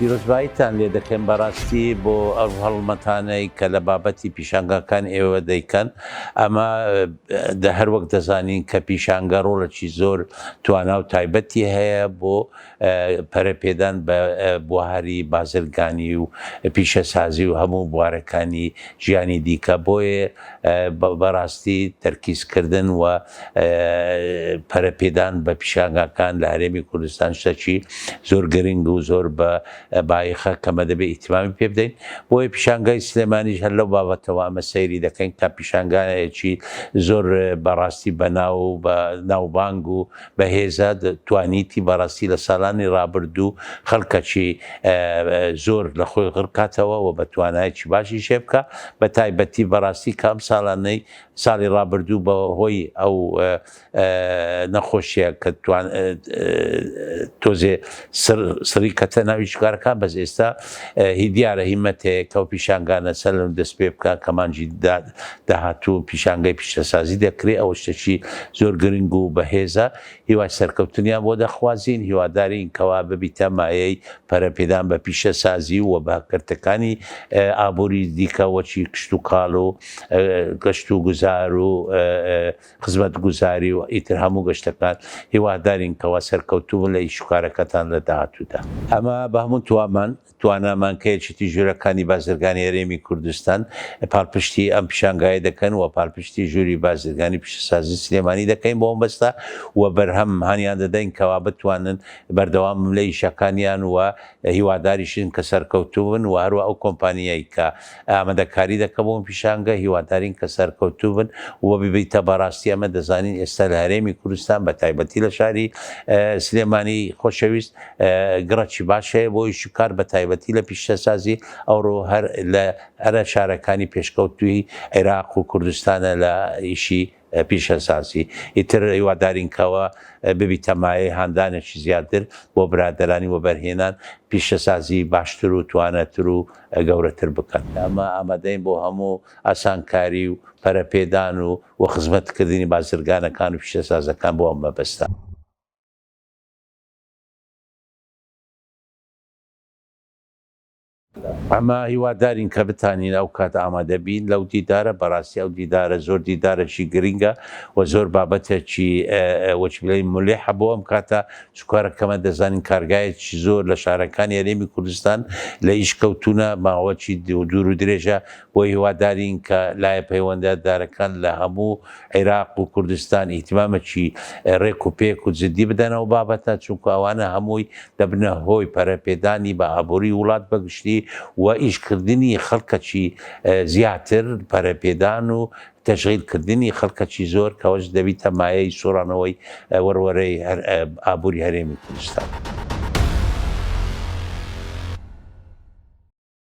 پیرۆزباییتان لێ دەکەم بەڕاستی بۆ ئەو هەڵمەتانەی کە لە بابەتی پیشانگەکان ئێوە دەیکەن ئەمە هەر وەک دەزانین کە پیشانگە ڕۆڵێکی زۆر توانا و تایبەتی هەیە بۆ پەرەپێدان بە بواری بازرگانی و پیشەسازی و هەموو بوارەکانی ژیانی دیکە بۆیە بەڕاستی تەرکیزکردن و پەرەپێدان بە پیشانگەکان لە هەرێمی کوردستان شتێکی زۆر گرنگ و زۆر بە باەخە کەمە دەبێت ئیتیمامی پێ بدەین بۆیە پیشانگای سلێمانیش هەر لەو بابەتەوە ئەمە سەیری دەکەین تا پیشانگایەکی زۆر بەڕاستی بەناو و بە ناوبانگ و بەهێزە توانیتی بەڕاستی لە ساڵانی ڕابردوو خەڵکەکی زۆر لە خۆی غڕکاتەوە و بە توانایەکی باشی شێ بکە بە تایبەتی بەڕاستی کام ساڵانەی ساڵی ڕابردوو بە هۆی ئەو نەخۆشیە کە تۆزێ سری کەتە ناوی شکارەکان بەس ئێستا دیارە هیمەتەیە کە و پیشانگانە سەر لەم دەست پێ بکە کەمانجی داهاتوو پیشانگای پیشەسازی دەکرێت ئەوە شتێکی زۆر گرنگ و بەهێزە هیوای سەرکەوتنیان بۆ دەخوازیین هیوادارین کەوا ببیتە مایەی پەرەپێدان بە پیشەسازی و بەکردەکانی ئابووری دیکەوەچی کشت و کاڵ و گەشت و گوزار و خزمەت گوزاری و ئیتر هەموو گەشتەکان هیوادارین کەوا سەرکەوتوو لە ئیشکارەکەتان لە داهاتوودا ئەمە بە هەموو توانامانکەیەکی ژوورەکانی بازرگانی هەرێمی کوردستان پاڵپشتی ئەم پیشانگایە دەکەن و پاڵپشتی ژووری بازرگانی پیشەسازی سلێمانی دەکەین بۆ ئەم بەستە و بەرهەم هاانیان دەدەین کەوا بتوانن بەردەوام لە ئیشەکانیان و هیواداریشن کە سەرکەوتوون و هەروە ئەو کۆمپانیایی کە ئامادەکاری دەکە بۆ پیشانگە هیوادارین کە سەرکەوتوون و ببیتە بەڕاستی ئەمە دەزانین ئێستا لە هەرێمی کوردستان بە تایبەتی لە شاری سلێمانی خۆشەویست گڕەکی باش هەیە بۆی شکار بە تایبەتی لە پیشەسازی ئەوڕۆ هەر لە ئەرە شارەکانی پێشکەوتوی عێراق و کوردستانە لە ئیشی پیشەسازی ئیتر هیوادارینکەوە ببیتە مایەی هاندانێکی زیاتر بۆ برادەرانی و بەرهێنان پیشەسازی باشتر و توانەتر و گەورەتر بکەن ئەمە ئامادەین بۆ هەموو ئاسانکاری و پەرەپێدان و خزمەتکردنی بازرگانەکان و پیشەسازەکان بۆ ئەم مەبەستە. ئەمە هیوادارین کە بتانین ئەو کات ئامادەبین لەو دیدارە بەڕاستی ئەو دیدارە زۆر دیدارەشی گرینگە و زۆر بابەتێکی وەچبلەی مولێح بۆ ئەم کاتە سوکارەکەمە دەزانین کارگایەکی زۆر لە شارەکانی هەرێمی کوردستان لە ئیشکەوتونە ماوەکی دوور و درێژە بۆ هیوادارین کە لایە پەیوەندەدارەکان لە هەموو عێراق و کوردستان ئیتیمامەکی ڕێک و پێک و جددی بدەنەوە بابەتە چونکە ئەوانە هەمووی دەبنە هۆی پەرەپێدانی بە ئابووری وڵات بەگشتی و ئیشکردنی خەڵکەکی زیاتر پەرەپێدان و تەشغیلکردنی خەڵکەکی زۆر کەەوەش دەبیتە مایەی سۆڕانەوەی وەروەرەی ئابووری هەرێمی کوردستان.